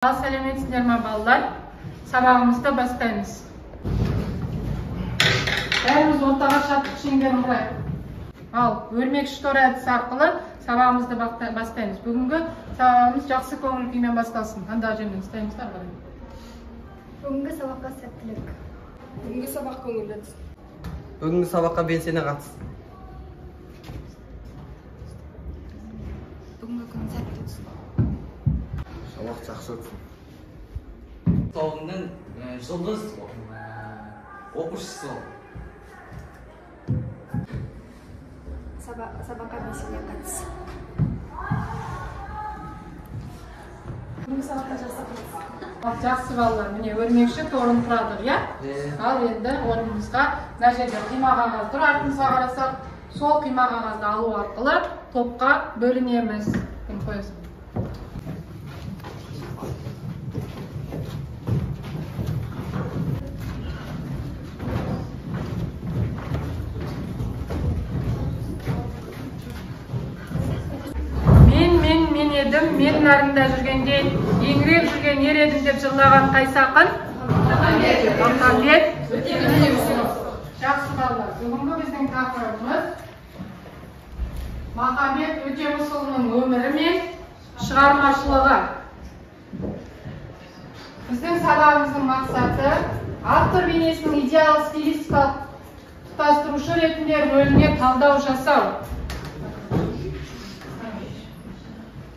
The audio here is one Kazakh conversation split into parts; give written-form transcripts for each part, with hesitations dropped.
Сәлеметсіздер ме балалар? Сабағымызды бастаймыз. Бәріміз ортаға шаттық шеңберін құрайық. Ал өрмек штора әдісі арқылы сабағымызды бастаймыз. Бүгінгі сабағымыз жақсы көңіл күймен басталсын. Қандай жөнмен ұстаймыздар қарай. Бүгінгі сабаққа сәттілік. Бүгінгі сабақ көңілді өтсін. Бүгінгі сабаққа белсене қатыссын. Бүгінгі күн сәтті өтсін. Сабақ жақсы өтсін. Тобының жұлдыз оқушысы. Сабаққа белсене қатыссын. Бүгінгі сабаққа жақсы қатыссын. Жақсы балалар, міне өрмекші торын құрадық, я? Ал енді орнымызға мына жерде қима қағаз тұр, артымызға қарасақ, сол қима қағазды алу арқылы топқа бөлінеміз. Кім қойсын? Мен едім, мен нарында жүргенде, еңіреп жүрген ер едім деп жырлаған қайсы ақын? Махамбет. Жақсы балалар, бүгінгі біздің тақырыбымыз Махамбет Өтемісұлының өмірі мен шығармашылығы. Біздің сабағымыздың мақсаты автор бейнесінің идеал стилистикалық тұтастырушы ретінде рөліне талдау жасау.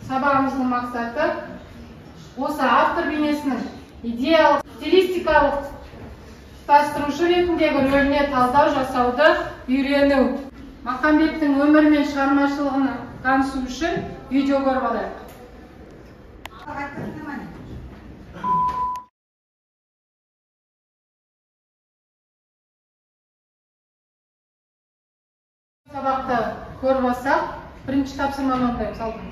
Сабағымыздың мақсаты осы автор бейнесінің идеал стилистикалық тұтастырушы ретіндегі рөліне талдау жасауды үйрену. Махамбеттің өмірі мен шығармашылығына танысу үшін видео көріп алайық. Сабақты көріп алсақ, бірінші тапсырманы орындаймыз.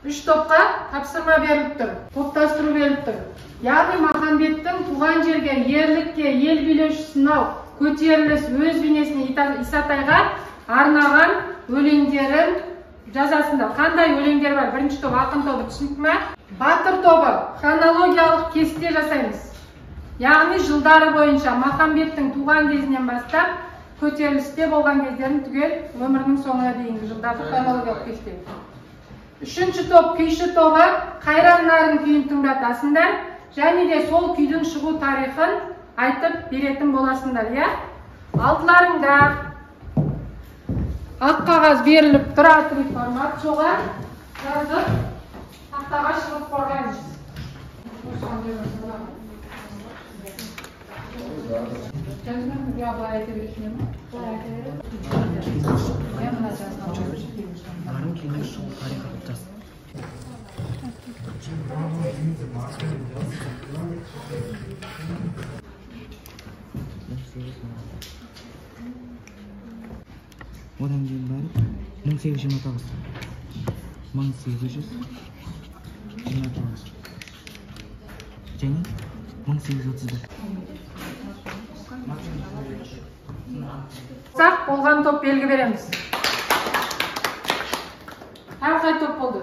3 топқа тапсырма беріліп тұр, топтастыру беріліп тұр. Яғни Махамбеттің туған жерге, ерлікке, ел билеуші сынау, көтеріліс, өз бейнесіне Исатайға арнаған өлеңдерін жазасыңдар. Қандай өлеңдер бар? Бірінші топ ақын тобы түсінік ме? Батыр тобы хронологиялық кесте жасаймыз. Яғни жылдары бойынша Махамбеттің туған кезінен бастап көтерілісте болған кездерін түгел өмірінің соңына дейінгі жылдарды хронологиялық кесте. Үшінші топ күйші тобы Қайран нарын күйін тыңдатасыңдар, және де сол күйдің шығу тарихын айтып беретін боласыңдар, я? Алдыларыңда ақ қағаз беріліп тұр, A3 формат жоға жазып тақтаға шығып қорғаймыз. Одан кейін бәрі 1829. 1829 және 1831. Сақ болған топ белгі береміз. Қай топ болды?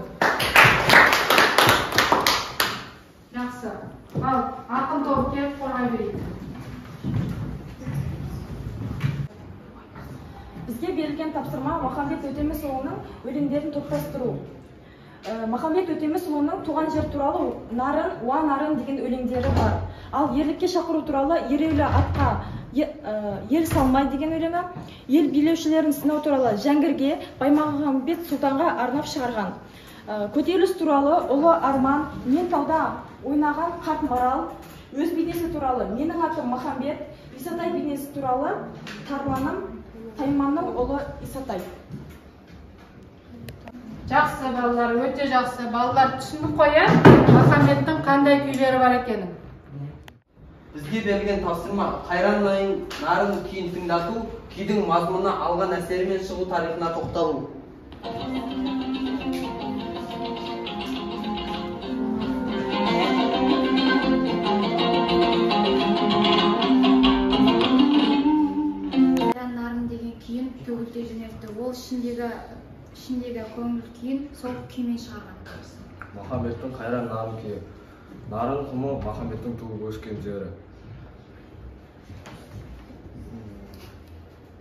Жақсы. Ал, ақын тобы келіп қорғай берейік. Бізге берілген тапсырма Махамбет Өтемісұлының өлеңдерін топтастыру. Махамбет Өтемісұлының туған жер туралы Уа нарын деген өлеңдері бар. Ал ерлікке шақыру туралы Ереулі атқа ел салмай деген өлеңі, ел билеушілерін сынау туралы Жәңгірге Баймағамбет сұлтанға арнап шығарған. Көтеріліс туралы Ұлы арман, мен тауда ойнаған қарт марал, өз бейнесі туралы менің атым Махамбет, Исатай бейнесі туралы Тарланым, Тайманның ұлы Исатай. Жақсы балалар, өте жақсы. Балалар түсініп қоя, Махамбеттің қандай күйлері бар екенін. Бізге берілген тапсырма Қайран нарын күйін тыңдату, күйдің мазмұнына алған әсері мен шығу тарихына тоқталу. Қайран нарын деген күйін төгілте жөнелтті. Ол ішіндегі көңіл күйін сол күймен шығарған. Махамбеттің қайран нарын күйі. Нарын құмы Махамбеттің туып өскен жері.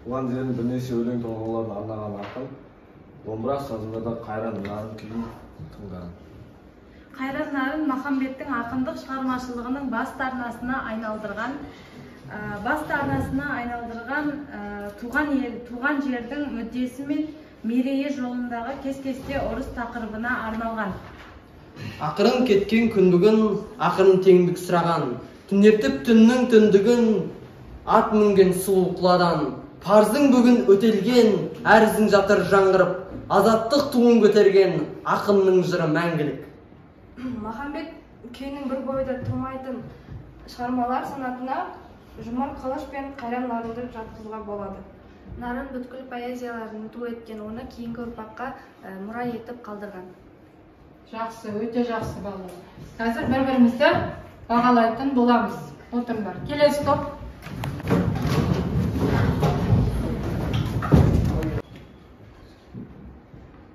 Туған жерін бірнеше өлең толғауларын арнаған ақын, домбыра сазында да қайран нарын күйін тыңдаған. Қайран нарын Махамбеттің ақындық шығармашылығының басты арнасына айналдырған туған жердің мүддесі мен мерейі жолындағы кес-кесте ұрыс тақырыбына арналған. Ақырын кеткен күндігін, ақырын теңдік сұраған, түнертіп түннің түндігін, ат мінген сұлу құладан, парыздың бүгін өтелген, әрізің жатыр жаңғырып, азаттық туын көтерген, ақынның жыры мәңгілік. Махамбет күйінің бір бойда тұрмайтын шығармалар санатына Жұмар Қалаш пен Қайран нарынды жатқызуға болады. Нарын бүткіл поэзияларын ту еткен, оны кейінгі ұрпаққа мұра етіп қалдырған. Жақсы, өте жақсы балалар. Қазір бір-бірімізді бағалайтын боламыз. Отырыңдар. Келесі топ.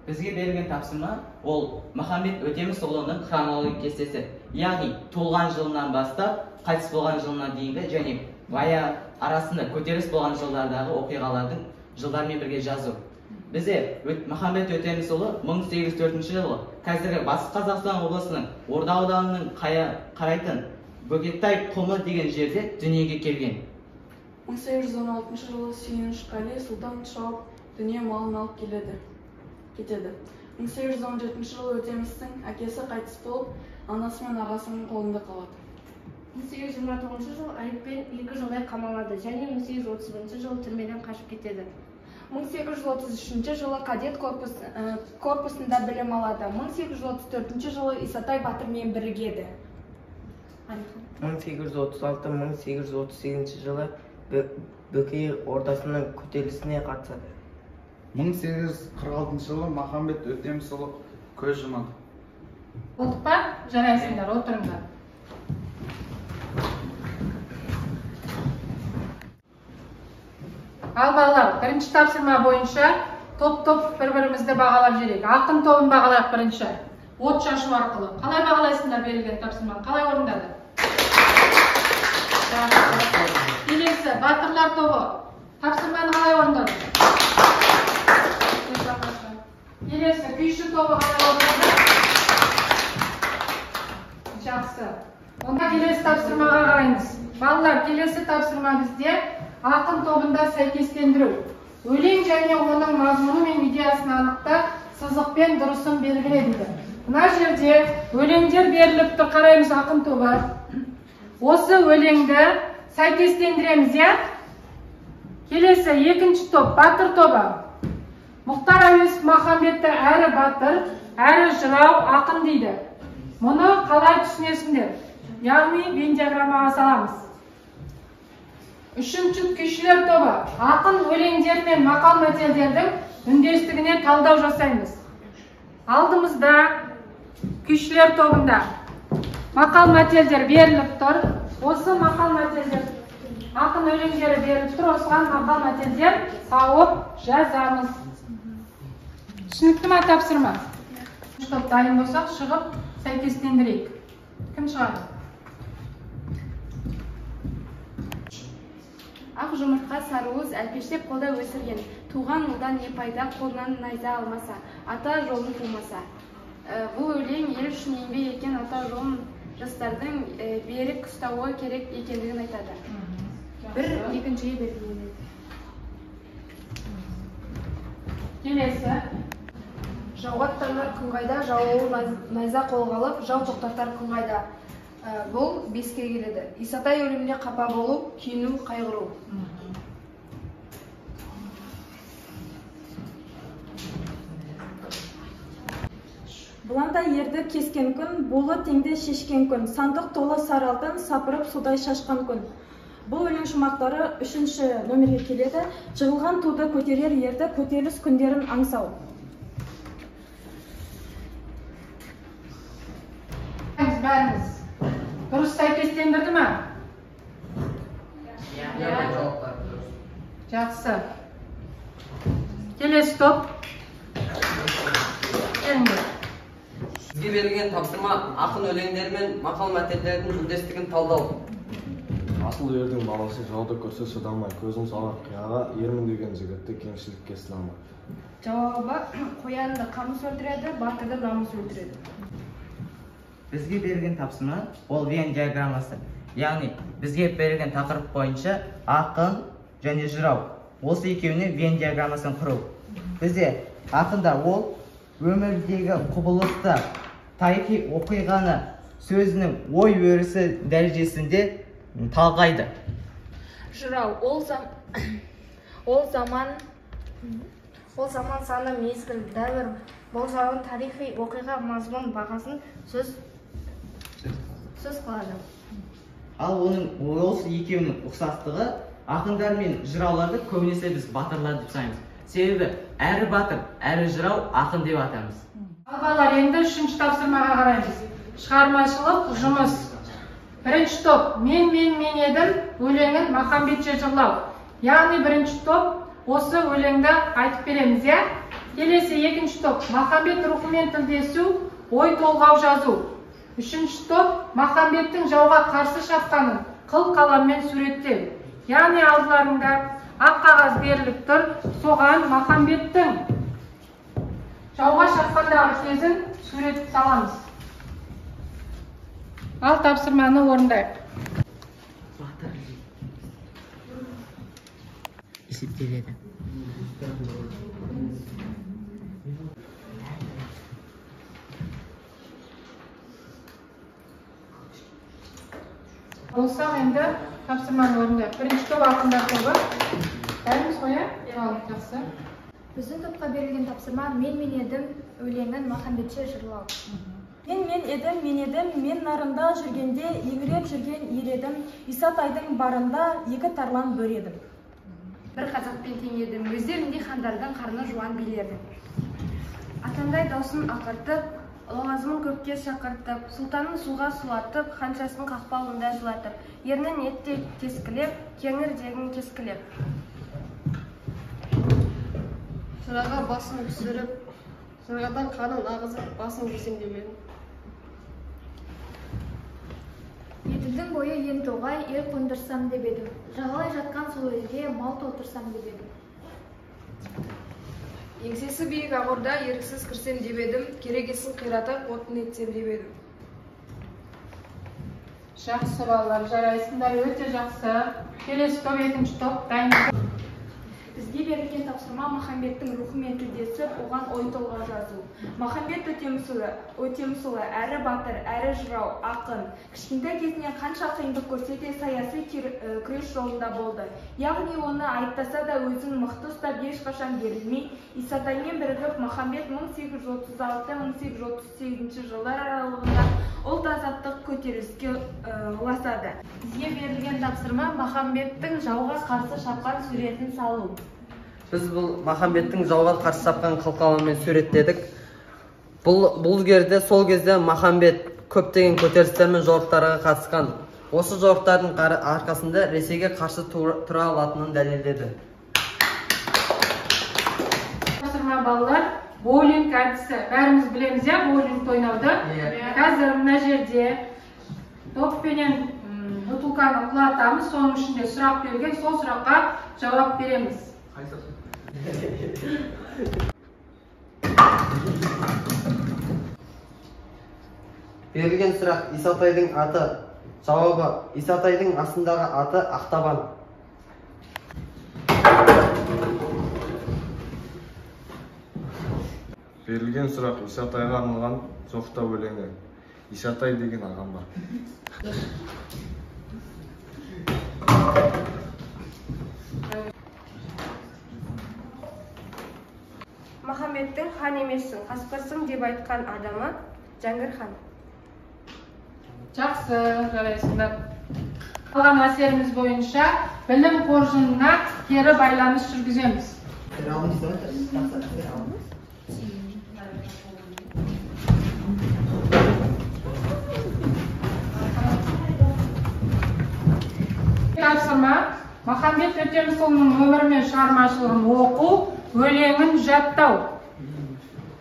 Бізге берілген тапсырма ол Махамбет Өтемісұлының хронологиялық кестесі. Яғни туылған жылынан бастап қайтыс болған жылына дейінгі және бая арасында көтеріліс болған жылдардағы оқиғалардың жылдармен бірге жазу. Бізде Махамбет Өтемісұлы 1804 жылы қазіргі Батыс Қазақстан облысының Орда ауданының қарайтын Бөгеттай құмы деген жерде дүниеге келген. 1816 жылы Сүйініш Қали сұлтан шауып дүние малын алып кетеді. 1817 жылы Өтемістің әкесі қайтыс болып, анасы мен ағасының қолында қалады. 1829 жыл айыппен 2 жылдай қамалады және 1830 жылы түрмеден қашып кетеді. 1833 жылы кадет корпусында білім алады. 1834 жылы Исатай батырмен бірігеді. 1836-1838 жылы Бөкей ордасының көтерілісіне қатысады. 1846 жылы Махамбет Өтемісұлы көз жұмады. Болдық па? Жарайсыңдар, отырыңдар. Ал балалар, бірінші тапсырма бойынша топ-топ бір-бірімізді бағалап жүрейік. Ақын тобын бағалайық бірінші. От шашу арқылы. Қалай бағалайсыңдар берілген тапсырманы? Қалай орындады? Келесі, батырлар тобы. Тапсырманы қалай орындады? Келесі, күйші тобы қалай орындады? Жақсы. Онда келесі тапсырмаға қараймыз. Балалар, келесі тапсырма бізде ақын тобында сәйкестендіру. Өлең және оның мазмұны мен идеясын анықта сызықпен дұрысын белгіле дейді. Мына жерде өлеңдер беріліп тұр, қараймыз ақын тобы. Осы өлеңді сәйкестендіреміз, я? Келесі, екінші топ, батыр тобы. Мұхтар Әуезов Махамбетті әрі батыр, әрі жырау ақын дейді. Мұны қалай түсінесіңдер? Яғни бен диаграммаға саламыз. Үшінші күйшілер тобы. Ақын өлеңдер мен мақал мәтелдердің үндестігіне талдау жасаймыз. Алдымызда күйшілер тобында мақал мәтелдер беріліп тұр. Осы мақал мәтелдер ақын өлеңдері беріліп тұр. Осыған мақал мәтелдер тауып жазамыз. Түсінікті ма тапсырма? Топ дайын болсақ, шығып сәйкестендірейік. Кім шығады? Ақ жұмыртқа сарыуыз әлпештеп қолда өсірген, туған ұлдан не пайда, қолынан найза алмаса, ата жолын қумаса. Бұл өлең ел үшін еңбек еткен ата жолын жастардың берік ұстауы керек екендігін айтады. Бір екіншіге беріледі. Келесі. Жауға аттанар күн қайда, жауы найза қолға алып, жау тоқтатар күн қайда. Бұл беске келеді. Исатай өліміне қапа болу, күйіну, қайғыру. Бұландай ерді кескен күн, болы теңде шешкен күн, сандық толы сары алтын, сапырып судай шашқан күн. Бұл өлең шумақтары 3-ші номерге келеді. Жығылған туды көтерер ерді, көтеріліс күндерін аңсау. Бәріңіз дұрыс сәйкестендірді ме? Жақсы. Келесі топ. Келіңдер. Бізге берілген тапсырма ақын өлеңдері мен мақал мәтелдердің үндестігін талдау. Асыл ердің баласы жауды көрсе шыдамай, көзін салар қияға, ермін деген жігітті кеңшілікке сынамай. Жауабы қоянды қамыс өлтіреді, батырды намыс өлтіреді. Бізге берілген тапсырма ол Вен диаграммасы. Яғни бізге берілген тақырып бойынша ақын және жырау. Осы екеуіне Вен диаграммасын құру. Бізде ақында ол өмірдегі құбылысты, тарихи оқиғаны сөзінің ой өрісі дәрежесінде талқылайды. Жырау ол заман саны, мезгіл, дәуір, болжауын, тарихи оқиға, мазмұн, бағасын сөз қылады. Ал оның осы екеуінің ұқсастығы ақындар мен жырауларды көбінесе біз батырлар деп санаймыз. Себебі әрі батыр, әрі жырау ақын деп атаймыз. Ал балалар, енді үшінші тапсырмаға қараймыз. Шығармашылық жұмыс. Бірінші топ мен едім өлеңін Махамбетше жырлау. Яғни бірінші топ осы өлеңді айтып береміз, я? Келесі екінші топ Махамбет рухымен тілдесу, ой толғау жазу. Үшінші топ Махамбеттің жауға қарсы шапқанын қыл қаламмен суреттеу. Яғни алдыларында ақ қағаз беріліп тұр, соған Махамбеттің жауға шапқандағы кезін сурет саламыз. Ал тапсырманы орындайық. Есептеледі. Болсақ енді тапсырманы орындайық. Бірінші топ ақындар тобы. Дайынбыз ғой, иә? Жақсы. Біздің топқа берілген тапсырма мен едім өлеңін Махамбетше жырлау. Мен едім, мен нарында жүргенде еңіреп жүрген ел едім, Исатайдың барында екі тарлан бөр едім. Бір қазақпен тең едім, өздеріндей хандардың қарны жуан билердің. Атандай даусын ақыртып, лауазымын көпке шақыртып, сұлтанын суға сұлатып, ханшасын қақпалында жылатып, ернін еттей тескілеп, кеңірдегін кескілеп. Жыраға басын түсіріп, жырғадан қанын ағызып, басын кесем деп едім. Еділдің бойы ен тоғай, ел қондырсам деп едім. Жағалай жатқан сол елге мал толтырсам деп едім. Еңсесі биік ағорда еріксіз кірсем деп едім, керегесін қиратып, отын етсем деп едім. Жақсы балалар, жарайсыңдар, өте жақсы. Келесі топ, екінші топ, дайын. Бізге берілген тапсырма Махамбеттің рухымен тілдесіп, оған ой толғау жазу. Махамбет Өтемісұлы әрі батыр, әрі жырау, ақын. Кішкентай кезінен қанша қиындық көрсе де саяси күрес жолында болды. Яғни оны айыптаса да өзін мықты ұстап ешқашан берілмей, Исатаймен бірігіп Махамбет 1836-1838 жылдар аралығында ұлт азаттық көтеріліске ұласады. Бізге берілген тапсырма Махамбеттің жауға қарсы шапқан суретін салу. Біз бұл Махамбеттің жауға қарсы шапқан қылқаламмен суреттедік. Бұл жерде сол кезде Махамбет көптеген көтерілістер мен жорықтарға қатысқан. Осы жорықтардың арқасында Ресейге қарсы тұра алатынын дәлелдеді. Тапсырма балалар, боулинг әдісі. Бәріміз білеміз, я, боулинг ойнауды. Қазір мына жерде доппенен бутылканы құлатамыз, соның ішінде сұрақ берген, сол сұраққа жауап береміз. Берілген сұрақ Исатайдың аты. Жауабы Исатайдың астындағы аты Ақтабан. Берілген сұрақ Исатайға арналған жоқтау өлеңі. Исатай деген ағам бар. Махамбеттің хан емессің, қасқырсың деп айтқан адамы Жәңгір хан. Жақсы, жарайсыңдар. Қалған әсеріміз бойынша білім қоржынына кері байланыс жүргіземіз. Тапсырма Махамбет Өтемісұлының өмірі мен шығармашылығын оқу, өлеңін жаттау.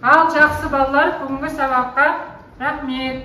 Ал жақсы балалар, бүгінгі сабаққа Рахмет.